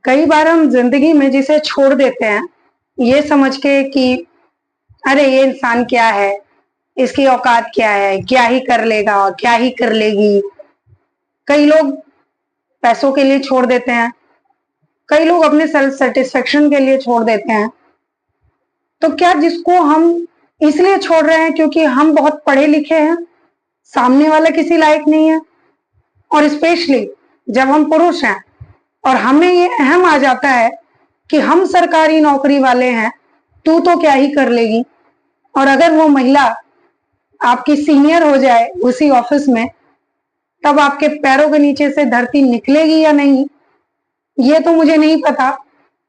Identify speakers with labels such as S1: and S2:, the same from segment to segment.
S1: कई बार हम जिंदगी में जिसे छोड़ देते हैं ये समझ के कि अरे ये इंसान क्या है, इसकी औकात क्या है, क्या ही कर लेगा, क्या ही कर लेगी। कई लोग पैसों के लिए छोड़ देते हैं, कई लोग अपने सेल्फ सेटिस्फेक्शन के लिए छोड़ देते हैं। तो क्या जिसको हम इसलिए छोड़ रहे हैं क्योंकि हम बहुत पढ़े लिखे हैं, सामने वाला किसी लायक नहीं है, और स्पेशली जब हम पुरुष हैं और हमें ये अहम आ जाता है कि हम सरकारी नौकरी वाले हैं, तू तो क्या ही कर लेगी। और अगर वो महिला आपकी सीनियर हो जाए उसी ऑफिस में, तब आपके पैरों के नीचे से धरती निकलेगी या नहीं, ये तो मुझे नहीं पता।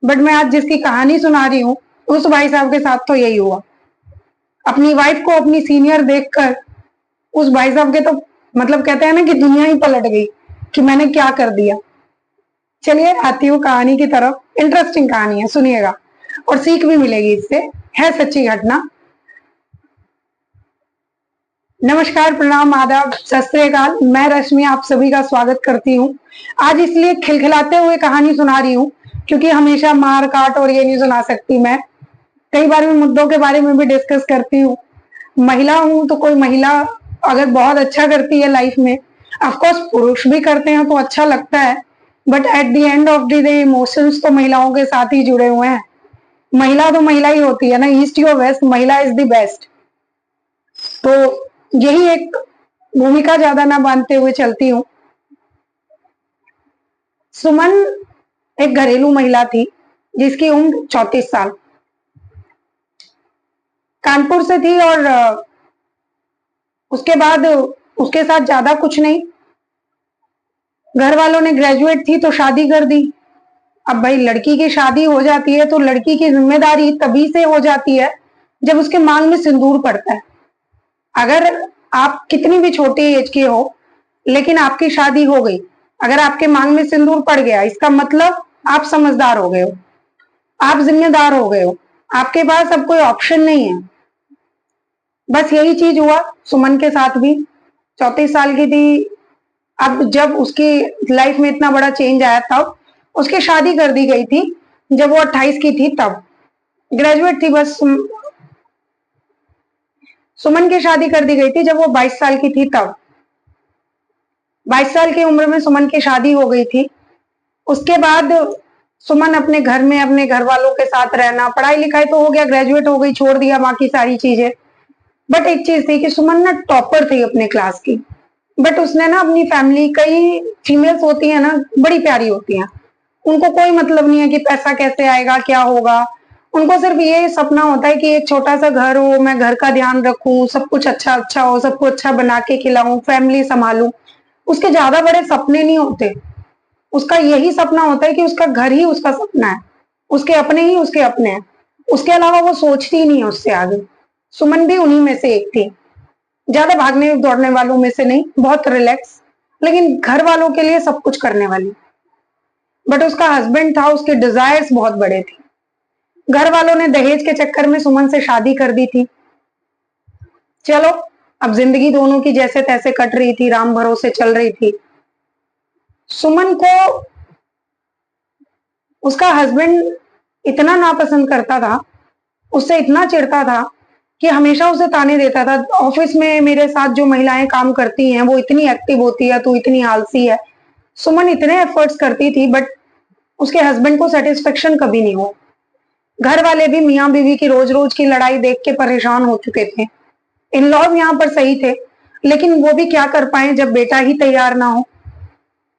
S1: बट मैं आज जिसकी कहानी सुना रही हूँ उस भाई साहब के साथ तो यही हुआ। अपनी वाइफ को अपनी सीनियर देखकर उस भाई साहब के तो मतलब कहते हैं ना कि दुनिया ही पलट गई कि मैंने क्या कर दिया। चलिए आती हूँ कहानी की तरफ। इंटरेस्टिंग कहानी है, सुनिएगा और सीख भी मिलेगी इससे, है सच्ची घटना। नमस्कार, प्रणाम, आदाब, सत श्री अकाल। मैं रश्मि आप सभी का स्वागत करती हूँ। आज इसलिए खिलखिलाते हुए कहानी सुना रही हूँ क्योंकि हमेशा मार काट और ये नहीं सुना सकती। मैं कई बार मैं मुद्दों के बारे में भी डिस्कस करती हूँ। महिला हूँ तो कोई महिला अगर बहुत अच्छा करती है लाइफ में, ऑफकोर्स पुरुष भी करते हैं तो अच्छा लगता है, but at the end of the day emotions तो महिलाओं के साथ ही जुड़े हुए हैं। महिला तो महिला ही होती है ना, ईस्ट या वेस्ट, महिला इज द बेस्ट। तो यही एक भूमिका ज्यादा ना बांधते हुए चलती हूँ। सुमन एक घरेलू महिला थी जिसकी उम्र 34 साल, कानपुर से थी, और उसके बाद उसके साथ ज्यादा कुछ नहीं। घर वालों ने ग्रेजुएट थी तो शादी कर दी। अब भाई लड़की की शादी हो जाती है तो लड़की की जिम्मेदारी तभी से हो जाती है जब उसके मांग में सिंदूर पड़ता है। अगर आप कितनी भी छोटी एज के हो लेकिन आपकी शादी हो गई, अगर आपके मांग में सिंदूर पड़ गया, इसका मतलब आप समझदार हो गए हो, आप जिम्मेदार हो गए हो, आपके पास अब कोई ऑप्शन नहीं है। बस यही चीज हुआ सुमन के साथ भी। 34 साल की थी। अब जब उसकी लाइफ में इतना बड़ा चेंज आया तब उसकी शादी कर दी गई थी। जब वो 28 की थी तब ग्रेजुएट थी, बस सुमन की शादी कर दी गई थी जब वो 22 साल की थी तब। 22 साल की उम्र में सुमन की शादी हो गई थी। उसके बाद सुमन अपने घर में अपने घर वालों के साथ रहना, पढ़ाई लिखाई तो हो गया, ग्रेजुएट हो गई, छोड़ दिया बाकी सारी चीजें। बट एक चीज थी कि सुमन ना टॉपर थी अपने क्लास की। बट उसने ना अपनी फैमिली, कई फीमेल्स होती है ना बड़ी प्यारी होती हैं, उनको कोई मतलब नहीं है कि पैसा कैसे आएगा, क्या होगा। उनको सिर्फ ये सपना होता है कि एक छोटा सा घर हो, मैं घर का ध्यान रखूं, सब कुछ अच्छा अच्छा हो, सबको अच्छा बना के खिलाऊं, फैमिली संभालूं। उसके ज्यादा बड़े सपने नहीं होते। उसका यही सपना होता है कि उसका घर ही उसका सपना है, उसके अपने ही उसके अपने हैं, उसके अलावा वो सोचती ही नहीं है उससे आगे। सुमन भी उन्हीं में से एक थी, ज्यादा भागने दौड़ने वालों में से नहीं, बहुत रिलैक्स, लेकिन घर वालों के लिए सब कुछ करने वाली। बट उसका हस्बैंड था, उसके डिजायर्स बहुत बड़े थे। घर वालों ने दहेज के चक्कर में सुमन से शादी कर दी थी। चलो, अब जिंदगी दोनों की जैसे तैसे कट रही थी, राम भरोसे चल रही थी। सुमन को उसका हस्बैंड इतना नापसंद करता था, उससे इतना चिढ़ता था कि हमेशा उसे ताने देता था। ऑफिस में मेरे साथ जो महिलाएं काम करती हैं वो इतनी एक्टिव होती है, तू इतनी आलसी है। सुमन इतने एफर्ट्स करती थी बट उसके हस्बैंड को सेटिस्फेक्शन कभी नहीं हुआ। घर वाले भी मियाँ बीवी की रोज रोज की लड़ाई देख के परेशान हो चुके थे। इन लॉज यहाँ पर सही थे, लेकिन वो भी क्या कर पाए जब बेटा ही तैयार ना हो।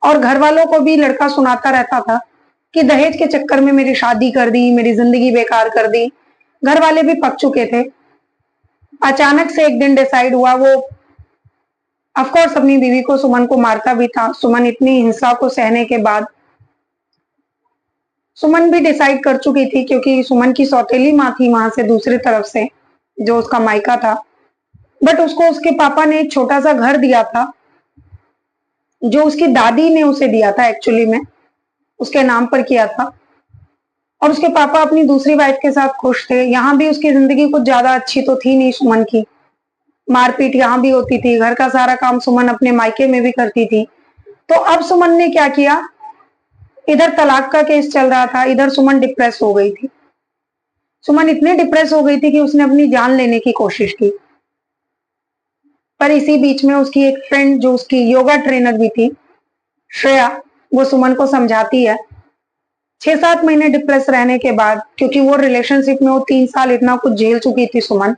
S1: और घर वालों को भी लड़का सुनाता रहता था कि दहेज के चक्कर में मेरी शादी कर दी, मेरी जिंदगी बेकार कर दी। घर वाले भी पक चुके थे। अचानक से एक दिन डिसाइड हुआ, वो ऑफकोर्स अपनी बीवी को, सुमन को मारता भी था। सुमन इतनी हिंसा को सहने के बाद सुमन भी डिसाइड कर चुकी थी, क्योंकि सुमन की सौतेली माँ थी वहां से दूसरी तरफ से, जो उसका मायका था। बट उसको उसके पापा ने एक छोटा सा घर दिया था जो उसकी दादी ने उसे दिया था, एक्चुअली में उसके नाम पर किया था। और उसके पापा अपनी दूसरी वाइफ के साथ खुश थे। यहाँ भी उसकी जिंदगी कुछ ज्यादा अच्छी तो थी नहीं सुमन की, मारपीट यहाँ भी होती थी, घर का सारा काम सुमन अपने मायके में भी करती थी। तो अब सुमन ने क्या किया, इधर तलाक का केस चल रहा था, इधर सुमन डिप्रेस हो गई थी। सुमन इतनी डिप्रेस हो गई थी कि उसने अपनी जान लेने की कोशिश की। पर इसी बीच में उसकी एक फ्रेंड जो उसकी योगा ट्रेनर भी थी, श्रेया, वो सुमन को समझाती है। 6-7 महीने डिप्रेस रहने के बाद, क्योंकि वो रिलेशनशिप में वो 3 साल इतना कुछ झेल चुकी थी सुमन,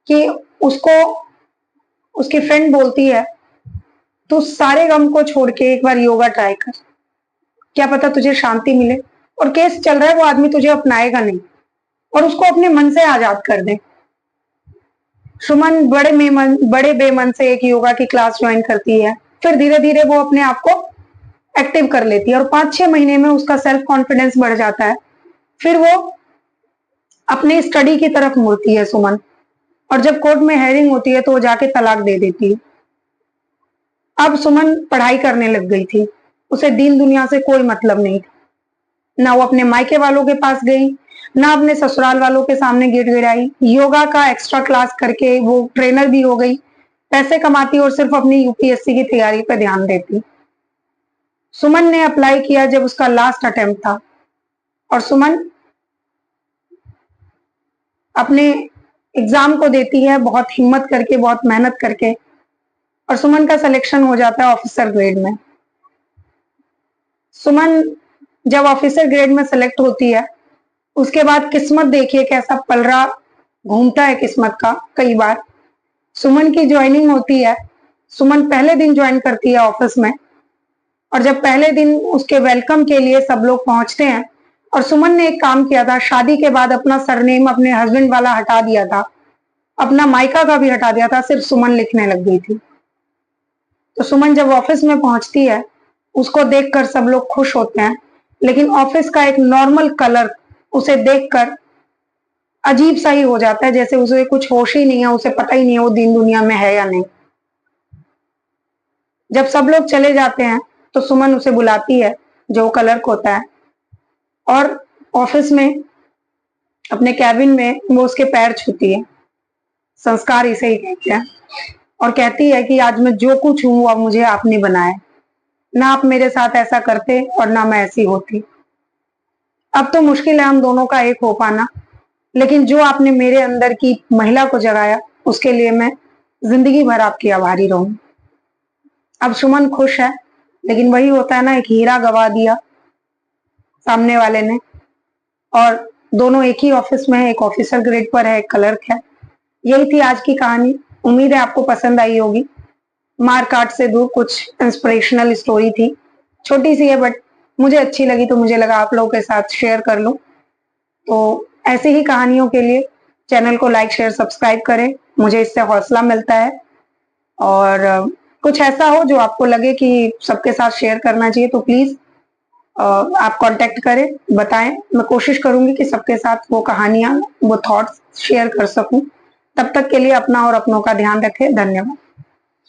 S1: कि उसको उसकी फ्रेंड बोलती है, तू सारे गम को छोड़ के एक बार योगा ट्राई कर, क्या पता तुझे शांति मिले। और केस चल रहा है, वो आदमी तुझे अपनाएगा नहीं और उसको अपने मन से आजाद कर दे। सुमन बड़े बेमन से एक योगा की क्लास ज्वाइन करती है। फिर धीरे धीरे वो अपने आप को एक्टिव कर लेती है और 5-6 महीने में उसका सेल्फ कॉन्फिडेंस बढ़ जाता है। फिर वो अपने स्टडी की तरफ मुड़ती है सुमन, और जब कोर्ट में हेयरिंग होती है तो वो जाके तलाक दे देती है। अब सुमन पढ़ाई करने लग गई थी, उसे दीन दुनिया से कोई मतलब नहीं था। ना वो अपने मायके वालों के पास गई, ना अपने ससुराल वालों के सामने गिड़गिड़ाई। योगा का एक्स्ट्रा क्लास करके वो ट्रेनर भी हो गई, पैसे कमाती और सिर्फ अपनी यूपीएससी की तैयारी पर ध्यान देती। सुमन ने अप्लाई किया जब उसका लास्ट अटेम्प्ट था, और सुमन अपने एग्जाम को देती है बहुत हिम्मत करके, बहुत मेहनत करके, और सुमन का सिलेक्शन हो जाता है ऑफिसर ग्रेड में। सुमन जब ऑफिसर ग्रेड में सेलेक्ट होती है, उसके बाद किस्मत देखिए कैसा पलड़ा घूमता है किस्मत का। कई बार सुमन की ज्वाइनिंग होती है, सुमन पहले दिन ज्वाइन करती है ऑफिस में, और जब पहले दिन उसके वेलकम के लिए सब लोग पहुंचते हैं, और सुमन ने एक काम किया था, शादी के बाद अपना सरनेम अपने हस्बैंड वाला हटा दिया था, अपना मायका का भी हटा दिया था, सिर्फ सुमन लिखने लग गई थी। तो सुमन जब ऑफिस में पहुंचती है, उसको देखकर सब लोग खुश होते हैं, लेकिन ऑफिस का एक नॉर्मल कलर उसे देखकर अजीब सा ही हो जाता है, जैसे उसे कुछ होश ही नहीं है, उसे पता ही नहीं है वो दीन दुनिया में है या नहीं। जब सब लोग चले जाते हैं तो सुमन उसे बुलाती है, जो क्लर्क होता है, और ऑफिस में अपने कैबिन में वो उसके पैर छूती है, संस्कार इसे ही कहते हैं, और कहती है कि आज मैं जो कुछ हूं अब मुझे आपने बनाया, ना आप मेरे साथ ऐसा करते और ना मैं ऐसी होती। अब तो मुश्किल है हम दोनों का एक हो पाना, लेकिन जो आपने मेरे अंदर की महिला को जगाया, उसके लिए मैं जिंदगी भर आपकी आभारी रहूं। अब सुमन खुश है, लेकिन वही होता है ना, एक हीरा गवा दिया सामने वाले ने, और दोनों एक ही ऑफिस में है, एक ऑफिसर ग्रेड पर है, एक क्लर्क है। यही थी आज की कहानी, उम्मीद है आपको पसंद आई होगी। मार काट से दूर कुछ इंस्पिरेशनल स्टोरी थी, छोटी सी है बट मुझे अच्छी लगी, तो मुझे लगा आप लोगों के साथ शेयर कर लूं। तो ऐसी ही कहानियों के लिए चैनल को लाइक शेयर सब्सक्राइब करें, मुझे इससे हौसला मिलता है। और कुछ ऐसा हो जो आपको लगे कि सबके साथ शेयर करना चाहिए, तो प्लीज आप कांटेक्ट करें, बताएं। मैं कोशिश करूंगी कि सबके साथ वो कहानियां, वो थॉट्स शेयर कर सकूं। तब तक के लिए अपना और अपनों का ध्यान रखें। धन्यवाद।